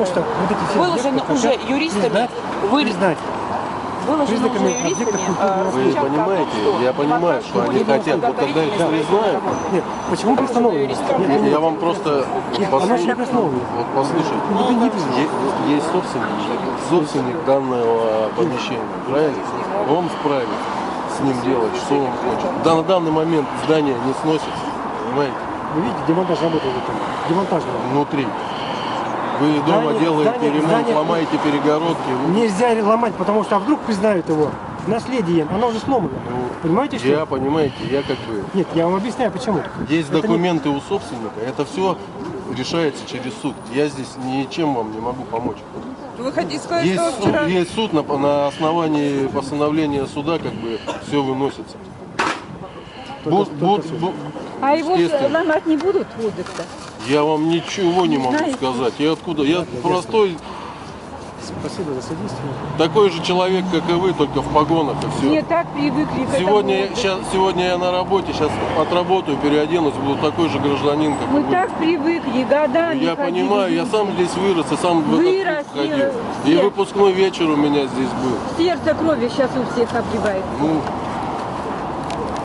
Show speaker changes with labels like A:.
A: Потому что вот эти все
B: выложено
A: объекты
B: уже
A: хотят
B: юристами,
A: признать
B: выложено уже
A: признаками
B: юристами.
A: объектов культурного
C: Вы понимаете, я понимаю, что они хотят, вот когда их признают,
A: Нет, почему приостановлено?
C: я вам просто
A: Оно же не приостановлено.
C: вот послушайте, есть собственник данного помещения, правильно? Он вправе с ним делать, что он хочет. На данный момент здание не сносится, понимаете,
A: Вы видите, демонтаж работает там. Демонтаж.
C: внутри. Вы дома делаете ремонт, ломаете перегородки.
A: Нельзя ломать, потому что вдруг признают его наследием, оно уже сломано. Понимаете, что?
C: Я, понимаете, я как бы...
A: Нет, я вам объясняю, почему.
C: Есть
A: Это
C: документы у собственника, это все решается через суд. Я здесь ничем вам не могу помочь.
D: Вы хотите сказать,
C: Есть
D: что
C: суд,
D: вчера...
C: есть суд на основании постановления суда, как бы все выносится.
E: А его
C: естественно.
E: ломать не будут, Вудок-то?
C: Я вам ничего не могу
E: знаете?
C: сказать. Я откуда? Я простой,
A: Спасибо за содействие.
C: такой же человек, как и вы, только в погонах и все.
E: Не так привыкли к
C: Сегодня,
E: этому.
C: сегодня я на работе, сейчас отработаю, переоденусь, буду такой же гражданин, как и
E: Мы
C: вы.
E: так привыкли, годами
C: Я
E: ходили.
C: понимаю, я сам здесь вырос и сам в
E: Вырос,
C: этот клуб ходил.
E: и
C: И выпускной вечер у меня здесь был.
E: Сердце крови сейчас у всех обливает.
C: Ну,